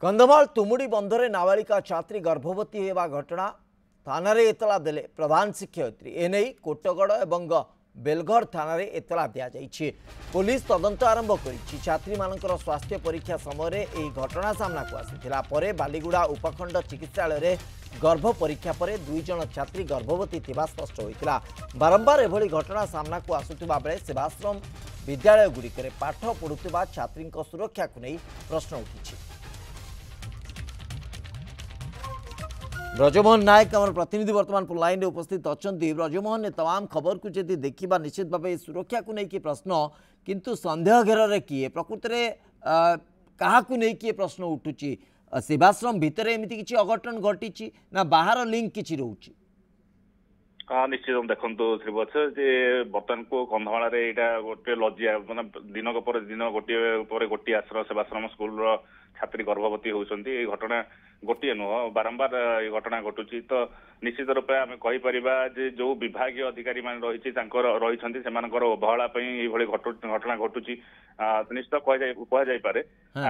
कंधमाल तुमुड़ी बंधरे नाबालिका छात्री गर्भवती होगा घटना थाना एतला देले प्रधान शिक्षयित्री एने कोटगड़ एवं बेलघर थाना एतला दि जाइए। पुलिस तदंत आरंभ कर छात्री मानकर स्वास्थ्य परीक्षा समय यह घटना सामना को आसाला। बालीगुड़ा उपखंड चिकित्सालय गर्भ परीक्षा पर 2 जन छात्री गर्भवती थिबा स्पष्ट होता। बारंबार एभली घटना सामना को आसुवा बेले सेवाश्रम विद्यालय गुड़िक पाठ पढ़ुवा छात्री सुरक्षा को नहीं प्रश्न उठी। ब्रजमोहन नायक आम प्रतिनिधि बर्तमान लाइन में उपस्थित अच्छा। ब्रजमोहन ने तमाम खबर को जब देखा निश्चित भाव सुरक्षा को लेकिन प्रश्न किंतु संदेह घेर किए प्रकृत में क्या नहीं प्रश्न उठुची सेवाश्रम भितर एमती किसी अघटन घटी ना बाहर लिंक किसी रोचे। हाँ निश्चित देखो श्रीवत्स जे बर्तमान को कंधमाल गोटे लज्जा मानने दिन दिन गोटे आश्रम सेवाश्रम स्कूल छात्री गर्भवती होती घटना गोटे नुह बारंबार ये घटना घटुची। तो निश्चित रूप में आम कहीपर जो विभाग अधिकारी मान रही अवहेला घटना घटुची निश्चित कहुपे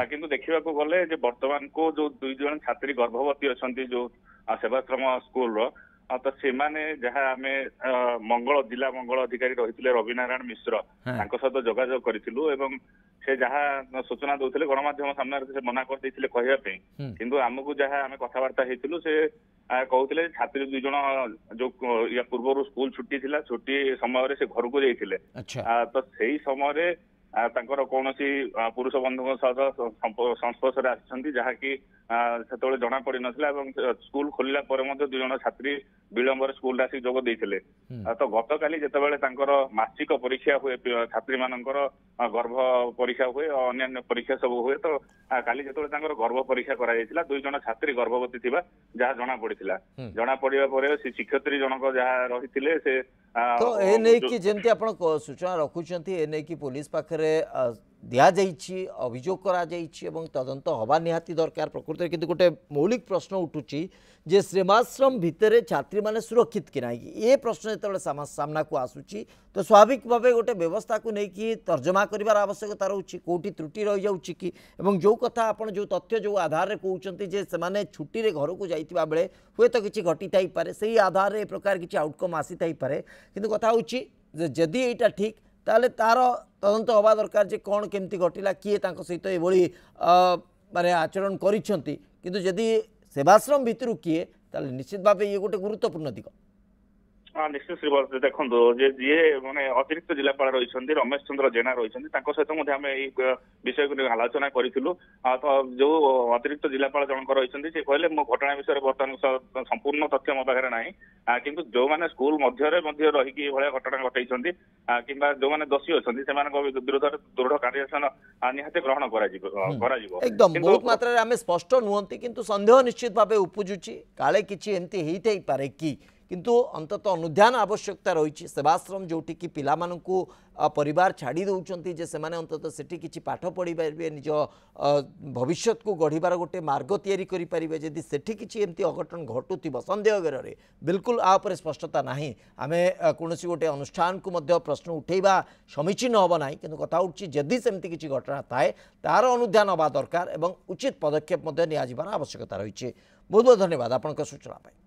किंतु देखा गले बर्तमान को जो 2 जन छात्री गर्भवती अच्छा जो सेवाश्रम स्कूल तो से जहाँ आम मंगल जिला मंगल अधिकारी रही रविनारायण मिश्र सहित जोगाजोग करूँ से जहाँ सूचना दौले गणमाध्यम सामने से मना कर कहवाई किंतु आमको जहाँ आम कथबार्ता होती से कहते छात्री 2 जन जो या पूर्व स्कूल छुट्टी थी छुट्टी समय से घर को जाते तो सही समय कौन पुरुष बंधु संस्पर्श आसी जहाँकि से जना पड़ नाला स्कूल खोलला 2 जन छात्री विलंब स्कूल आसिक जोग देते। तो गत काली जितेबाला मासिक परीक्षा हुए छात्री मानकर गर्भ परीक्षा हुए अन्य परीक्षा सब हुए तो काली जो गर्भ परीक्षा करा 2 जन छात्री गर्भवती थी जहाँ जना पड़ा जना पड़ा से शिक्षयित्री जनक जहाँ रही से तो ए नहीं कि जमती आप सूचना रखुंट ए नहीं कि पुलिस पाखे दि जाइए अभियोग करा तदंत हवा निहाती दरकार प्रकृत में किंतु गोटे मौलिक प्रश्न उठुची जे सेवाश्रम भितर छात्री माने सुरक्षित कि नहीं ये प्रश्न जो सामना को आसूची तो स्वाभाविक भाव गोटे व्यवस्था को लेकिन तर्जमा कर आवश्यकता रोचे कौटी त्रुटि रही जाऊँगी कि जो कथा आप जो तथ्य जो आधार में कहते जे से छुट्टी घर को जाइतिबा बेले हुए तो किसी घटी थाई पारे से आधार ए प्रकार किसी आउटकम आसी थाई पारे किंतु कथा होची जदि यहाँ ठीक ताले तार तदंत हवा दरकार जे कौन केमती घटिला किए सहित ये माने आचरण करिसेंती किंतु जदि सेवाश्रम भितर किए ताले निश्चित भाव ये गोटे गुरुत्वपूर्ण दिग। हाँ निश्चित श्रीवास देखो जी माने अतिरिक्त जिलापाल रही रमेश चंद्र जेना रही सहित आम विषय को आलोचना करूँ तो जो अतिरिक्त जिलापाल जनक रही से कहले मो घटना विषय बर्तमान संपूर्ण तथ्य मो पाखे ना किंतु जो मैंने स्कूल मध्य रही घटना घटाई कि जो मैंने दोषी अच्छा से विरोध दृढ़ कार्यानुष्ठान निहाती ग्रहण एकदम बहुत मात्रा आम स्पष्ट नुहति किंतु संदेह निश्चित भाव उपजुची काले किसी एमती होई पारे कि किंतु अंतत अनुध्यान आवश्यकता रही सेवाश्रम जोटी कि पिला मानकु परिवार छाड़ी दौरान जे सेमाने अंतत सेठी किछि पाठ पढ़ी पारे निज भविष्य को गढ़िबार गोटे मार्ग तैयारी करि पारिबे जदि सेठी किछि एमती अघटन घटुथिबो संदेह घेरे बिल्कुल आपर स्पष्टता नाही आमे कोनोसी गोटे अनुष्ठान को मध्य प्रश्न उठेबा समीचीन हबो नाही किंतु कथा उठी जदि सेमती किछि घटना थाए तार अनुध्यान हबा दरकार एवं उचित पदक्षेप मध्य निया जिबार आवश्यकता रही। बहुत बहुत धन्यवाद आपनका सूचना पाई।